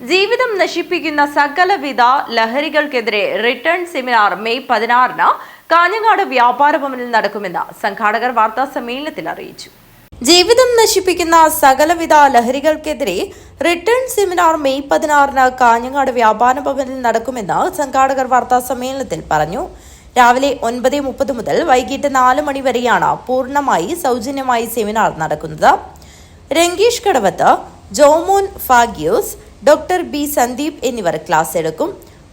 ജീവിതം നശിപ്പിക്കുന്ന സകലവിധ ലഹരികൾക്കെതിരെ റിട്ടേൺ സെമിനാർ മെയ് 16-ന് കാഞ്ഞങ്ങാട് വ്യാപാര ഭവനിൽ നടക്കുമെന്ന് സംഘാടകർ വാർത്താ സമ്മേളനത്തിൽ അറിയിച്ചു. ജീവിതം നശിപ്പിക്കുന്ന സകലവിധ ലഹരികൾക്കെതിരെ റിട്ടേൺ സെമിനാർ മെയ് 16-ന് കാഞ്ഞങ്ങാട് വ്യാപാര ഭവനിൽ നടക്കുമെന്ന് സംഘാടകർ വാർത്താ സമ്മേളനത്തിൽ പറഞ്ഞു. രാവിലെ 9:30 മുതൽ വൈകിട്ട് 4 മണി വരെയാണ് പൂർണ്ണമായി സൗജന്യമായി സെമിനാർ നടക്കുന്നത്. രംഗീഷ് കടവത്ത്, ജോമോൻ ഫാഗ്യൂസ്, ഡോക്ടർ ബി സന്ദീപ് എന്നിവർ ക്ലാസ് എടുക്കും.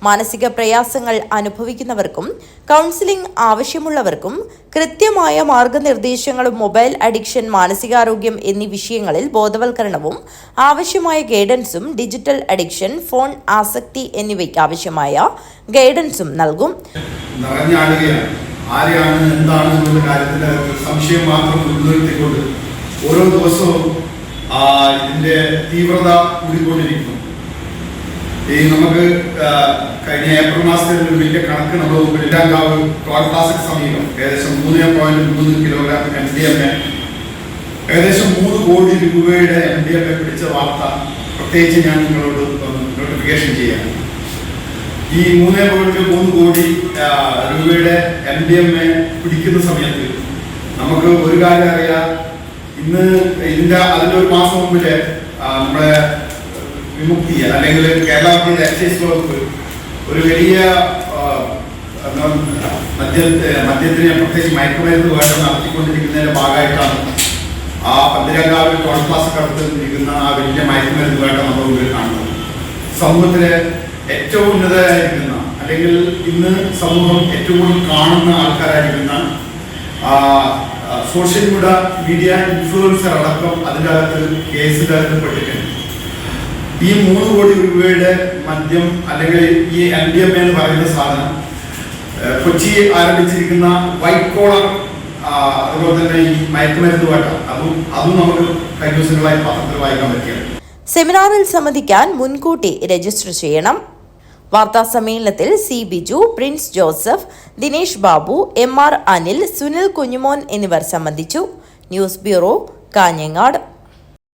മാനസിക പ്രയാസങ്ങൾ അനുഭവിക്കുന്നവർക്കും കൗൺസിലിംഗ് ആവശ്യമുള്ളവർക്കും കൃത്യമായ മാർഗനിർദ്ദേശങ്ങളും മൊബൈൽ അഡിക്ഷൻ, മാനസികാരോഗ്യം എന്നീ വിഷയങ്ങളിൽ ബോധവൽക്കരണവും ആവശ്യമായ ഗൈഡൻസും ഡിജിറ്റൽ അഡിക്ഷൻ, ഫോൺ ആസക്തി എന്നിവയ്ക്ക് ആവശ്യമായ ഗൈഡൻസും നൽകും. ആരെയാണ് എന്താണ് എന്നുള്ള കാര്യത്തിൽ സംശയം മാത്രം മുൻനിർത്തിക്കൊണ്ട് ഓരോ ദിവസവും ഇതിന്റെ തീവ്രത കൂടിക്കൊണ്ടിരിക്കുന്നു. നമുക്ക് കഴിഞ്ഞ ഏപ്രിൽ മാസത്തിൽ ഒരു വലിയ കണക്ക് നമ്മൾ വെള്ളിയാങ്കാവ് ടോൾ പ്ലാസയ്ക്ക് സമീപം ഏകദേശം 3.3 കിലോഗ്രാം MDMA, ഏകദേശം 3 കോടി രൂപയുടെ MDMA പിടിച്ച വാർത്ത പ്രത്യേകിച്ച് ഞാൻ നിങ്ങളോട് നോട്ടിഫിക്കേഷൻ ചെയ്യാം. ഈ 3.3 കോടി രൂപയുടെ MDMA പിടിക്കുന്ന സമയത്ത് നമുക്ക് ഒരു കാര്യം അറിയാം. ഇന്ന് അതിന്റെ ഒരു മാസം മുമ്പില് നമ്മുടെ വിമുക്തി അല്ലെങ്കിൽ കേരള എക്സൈസ് വകുപ്പ് ഒരു വലിയ മദ്യത്തിന് പ്രത്യേകിച്ച് മയക്കുമരുന്ന് വേണ്ട നടത്തിക്കൊണ്ടിരിക്കുന്നതിന്റെ ഭാഗമായിട്ടാണ് ആ പന്തിരങ്കാവിൽ ടോൾ പ്ലാസയ്ക്ക് അടുത്തിരിക്കുന്ന ആ വലിയ മയക്കുമരുന്ന് വേണ്ട നമ്മുടെ മുമ്പിൽ കാണുന്നത്. സമൂഹത്തിലെ ഏറ്റവും ഉന്നതരായിരിക്കുന്ന അല്ലെങ്കിൽ ഇന്ന് സമൂഹം ഏറ്റവും കൂടുതൽ കാണുന്ന ആൾക്കാരായിരിക്കുന്ന സോഷ്യൽ മീഡിയ ഇൻഫ്ലുവൻസർ അടക്കം അതിൻ്റെ അകത്ത് കേസിനകത്ത് പെട്ടിട്ടുണ്ട്. ഈ 3 കോടി രൂപയുടെ മദ്യം അല്ലെങ്കിൽ ഈ MDMA എന്ന് പറയുന്ന സാധനം കൊച്ചി ആരംഭിച്ചിരിക്കുന്ന വൈറ്റ് കോളർ അതുപോലെ തന്നെ ഈ മയക്കുമരുന്ന് വേട്ട അതും നമുക്ക് കഴിഞ്ഞ ദിവസങ്ങളായി പത്രത്തിൽ വായിക്കാൻ പറ്റിയാണ്. സെമിനാറിൽ സംബന്ധിക്കാൻ മുൻകൂട്ടി രജിസ്റ്റർ ചെയ്യണം. വാർത്താ സമ്മേളനത്തിൽ C Biju, Prince Joseph, Dinesh Babu, MR Anil, Sunil Kunjumon എന്നിവർ സംബന്ധിച്ചു. News bureau, Kanhangad.